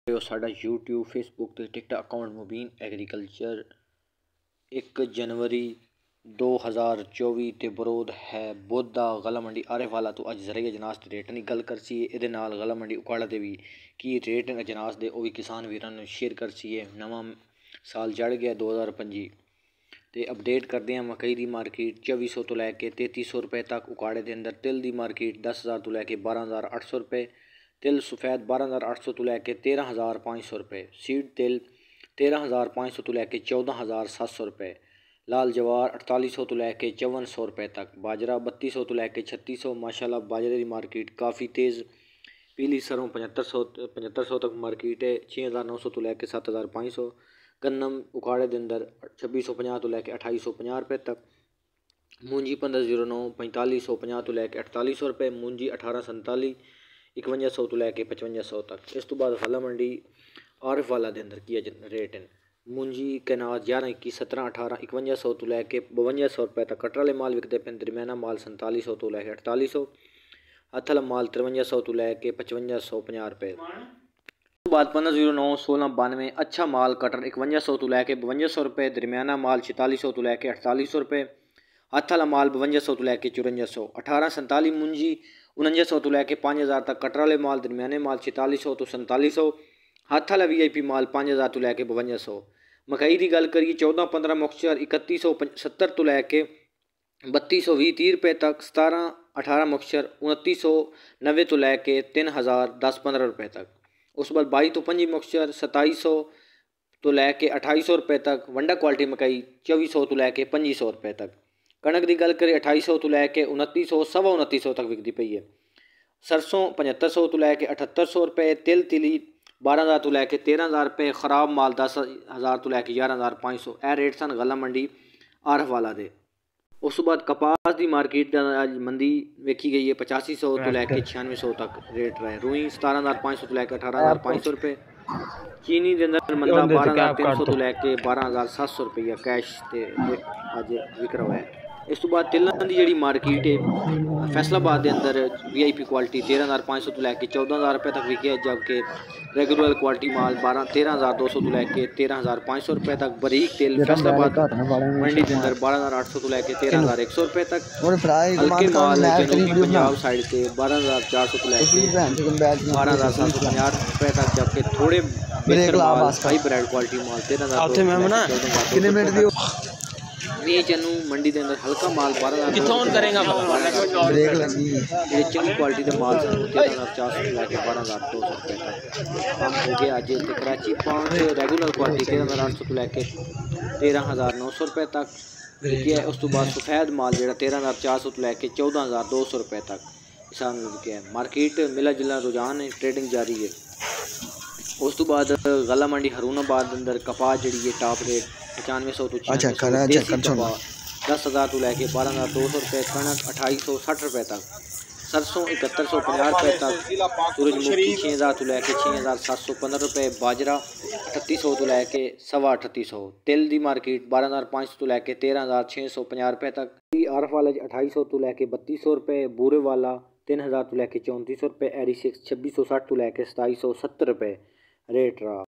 साडा YouTube Facebook ते TikTok account मुबीन agriculture 1 जनवरी 2024 ते बरोध है बोधा गला मंडी आरिफ वाला तो अज जरिए अजनास के रेट की गल करसी ये गला मंडी उकाड़ा दे भी की रेट अजनास दे भी किसान वीरां नूं शेयर करसी है। नवा साल चढ़ गया 2025 तो अपडेट करते हैं मकई की मार्केट 2400 तो लैके 3300 रुपए तक। उकाड़े के अंदर तिल की मार्केट 10,000 तो लैके 12,800 रुपए। तिल सफ़ैद 12,800 तो लैके 13,500 रुपए। सीड तिल 13,500 तो लैके 14,700 रुपए। लाल जवार 4800 तो लैके 5400 रुपए तक। बाजरा 3200 तो लैके 3600। माशाल्लाह बाजरे की मार्केट काफ़ी तेज़। पीली सरों 7500 तक मार्केट है। 6,900 तो लैके 7,500। गन्नम उकाड़े के अंदर 2650 तो लैके 2850 रुपए तक। मूंजी 1509 4550 तो लैके 4800 रुपए। मूंजी 1847 5100 तो लैके 5500 तक। इस तो बाद गला मंडी आरिफ वाला के अंदर की रेट है। मूंजी कैनात 11 21 17 18 5100 तो लैके 5200 रुपए तक। कटर वाले माल विकते पे। दरमियाना माल 4700 तो लैके 4800। हथ वाला माल 5300 तो लैके 5550 रुपए। बाद 1509 1692 अच्छा माल कटर 5100 तो लैके 5200 रुपए। दरमियाना माल 4600 तो लैके 4800 रुपए। हथ वाला माल 5200 तो लैके 5400। 1847 मूंजी 4900 तो लैके 5000 तक। कटर वाले माल दरमियाने माल 4600 तो 4700। हथ वाला VIP माल 5000 तो लैके 5200। मकई की गल करिए 14-15 मुक्तसर 3170 तो लैके 3220 30 रुपए तक। 17-18 मुक्तसर 2990 तो लैके 3000 10-15 रुपए तक। उस बाद 22 तो 25 मुक्तसर 2700 तो लैके 2800 रुपए तक। वंडा क्वालिटी मकई 2400 तो लैके 2500 रुपए तक। कणक की गल करिए 2800 तो लैके 2900 2950 तक विकती पई है। सरसों 7500 तो लैके 7800 रुपए। तिल तिली 12,000 तो लैके 13,000 रुपए। खराब माल 10,000 तो लैके 11,500। यह रेट सन गला मंडी आरिफ वाला दे। उस बाद कपास की मार्केट अज मंदी वेखी गई है 8500 तो लैके 9600 तक रेट रहे। रुई 17,500 तो लैके 18,500 रुपए। चीनी के अंदर मंदा 12,300 तो लैके 12,700 रुपया कैश ते अज विक रहा है। इस तो बाद तिलों की जी मार्केट है फैसलाबाद के अंदर VIP क्वालिटी 13,500 तो लैके 14,000 रुपये तक विके। जबकि रेगुलर क्वालिटी माल 13,200 तो लैके 13,500 रुपये तक। बरीक तेल फैसलाबाद मंडी के अंदर 12,800 तो लैके 13,100 रुपये तक। हल्के माल जनूबी पंजाब साइड से 12,400 तो लैके 12,750 रुपये तक। जबकि थोड़े बेहतर माल हाई ब्रांड क्वालिटी माल 13,000 चनू मंडी के अंदर हल्का माल 12,000 चंगी क्वालिटी के माल 13,400 से लैके 12,200 रुपये तक। हम हो गया अज कराची पाँच रेगुलर क्वालिटी 13,800 तो लैके 13,900 रुपये तक विके। उस तो बाद सफेद माल जो 13,400 तो लैके 14,200 रुपये तक किसान विके है। मार्केट मिला जुला रुझान है ट्रेडिंग जारी है। उस तो बाद गला मंडी हरूनाबाद अंदर कपास जी है टॉप रेट 9500 तो 10,000 तो लैके 12,200 रुपये। कणक 2860 रुपये तक। सरसों 7150 रुपये तक। सूरजमुखी 6,000 तो लैके 6,715 रुपये। बाजरा 3800 तो लैके 3850। तिल की मार्केट 12,500 तो लैके 13,650 रुपये तक। आरफ वाला 2800 तो लैके 3200 रुपये। बूरे वाला 3,000 तो लैके 3400 रुपये। एरी 6 2660 तो लैके 2770 रुपये रेट रहा।